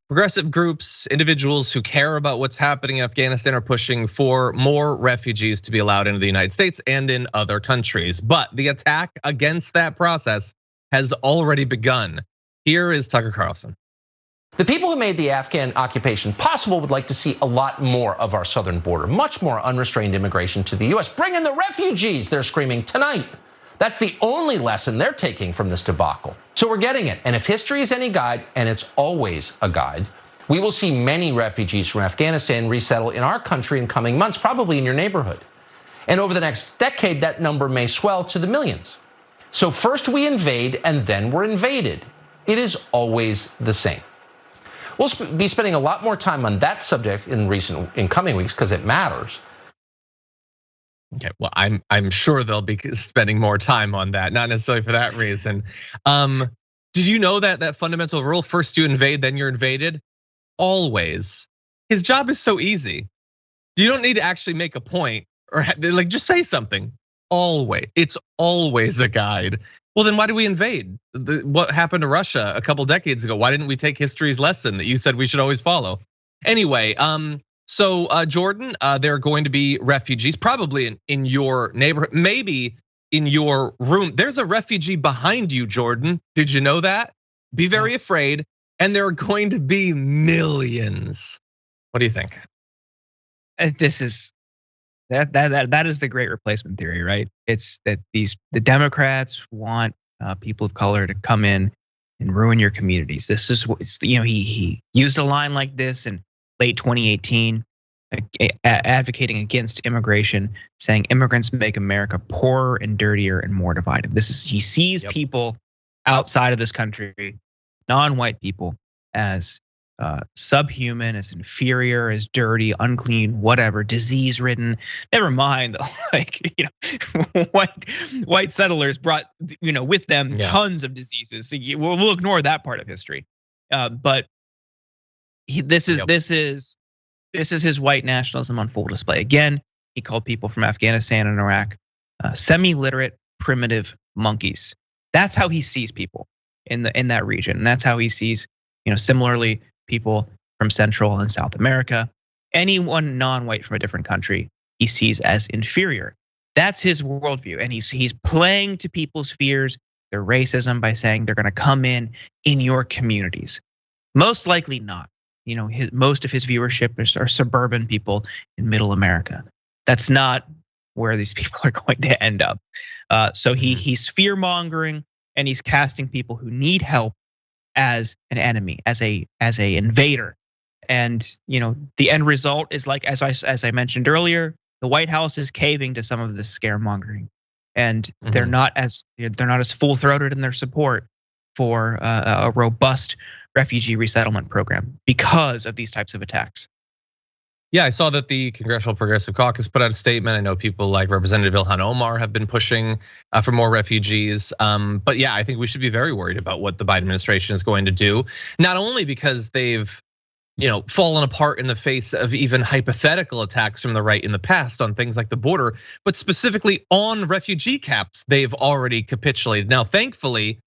Progressive groups, individuals who care about what's happening in Afghanistan are pushing for more refugees to be allowed into the United States and in other countries. But the attack against that process has already begun. Here is Tucker Carlson. The people who made the Afghan occupation possible would like to see a lot more of our southern border, much more unrestrained immigration to the US. Bring in the refugees, they're screaming tonight. That's the only lesson they're taking from this debacle. So we're getting it. And if history is any guide, and it's always a guide, we will see many refugees from Afghanistan resettle in our country in coming months, probably in your neighborhood. And over the next decade, that number may swell to the millions. So first we invade, and then we're invaded. It is always the same. We'll be spending a lot more time on that subject in coming weeks because it matters. Okay, well, I'm sure they'll be spending more time on that, not necessarily for that reason. Did you know that fundamental rule, first you invade, then you're invaded? Always. His job is so easy. You don't need to actually make a point or like just say something. Always, it's always a guide. Well, then why do we invade? What happened to Russia a couple decades ago? Why didn't we take history's lesson that you said we should always follow? Anyway, so Jordan, there are going to be refugees probably in your neighborhood, maybe in your room. There's a refugee behind you, Jordan. Did you know that? Be very afraid. And there are going to be millions. What do you think? This is that is the great replacement theory, right? It's that the Democrats want people of color to come in and ruin your communities. This is what he used a line like this in late 2018, advocating against immigration, saying immigrants make America poorer and dirtier and more divided. He sees people outside of this country, non-white people, as subhuman, as inferior, as dirty, unclean, whatever, disease-ridden. Never mind, white settlers brought with them tons of diseases. So we'll ignore that part of history, but this is his white nationalism on full display. Again, he called people from Afghanistan and Iraq semi-literate, primitive monkeys. That's how he sees people in that region, and that's how he sees, similarly, people from Central and South America. Anyone non-white from a different country, he sees as inferior. That's his worldview, and he's playing to people's fears, their racism, by saying they're going to come in your communities. Most likely not. Most of his viewership are suburban people in Middle America. That's not where these people are going to end up. So he's fear mongering, and he's casting people who need help as an enemy, as a invader. And the end result is, like as I mentioned earlier, the White House is caving to some of this scaremongering, and they're not as full-throated in their support for a robust refugee resettlement program because of these types of attacks. Yeah, I saw that the Congressional Progressive Caucus put out a statement. I know people like Representative Ilhan Omar have been pushing for more refugees. But yeah, I think we should be very worried about what the Biden administration is going to do. Not only because they've fallen apart in the face of even hypothetical attacks from the right in the past on things like the border, but specifically on refugee camps, they've already capitulated. Now, thankfully,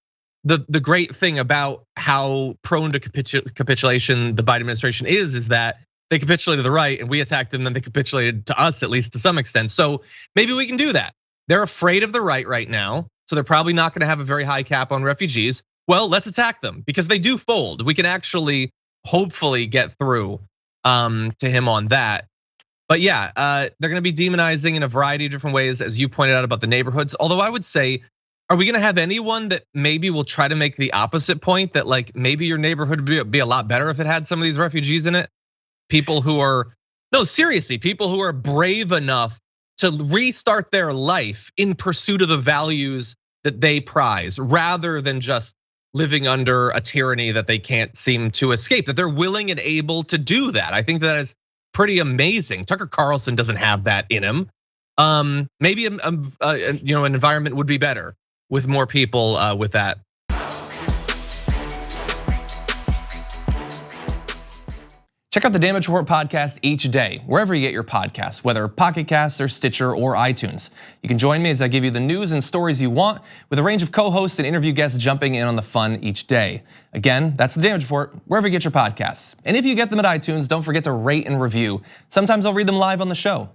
the great thing about how prone to capitulation the Biden administration is that they capitulated to the right and we attacked them, then they capitulated to us, at least to some extent. So maybe we can do that. They're afraid of the right now, so they're probably not going to have a very high cap on refugees. Well, let's attack them because they do fold. We can actually hopefully get through to him on that. But yeah, they're going to be demonizing in a variety of different ways, as you pointed out about the neighborhoods. Although I would say, are we gonna have anyone that maybe will try to make the opposite point, that like maybe your neighborhood would be a lot better if it had some of these refugees in it? People who are, no, seriously, people who are brave enough to restart their life in pursuit of the values that they prize, rather than just living under a tyranny that they can't seem to escape, that they're willing and able to do that. I think that is pretty amazing. Tucker Carlson doesn't have that in him. Maybe an environment would be better with more people with that. Check out the Damage Report podcast each day, wherever you get your podcasts, whether Pocket Casts or Stitcher or iTunes. You can join me as I give you the news and stories you want, with a range of co-hosts and interview guests jumping in on the fun each day. Again, that's the Damage Report, wherever you get your podcasts. And if you get them at iTunes, don't forget to rate and review. Sometimes I'll read them live on the show.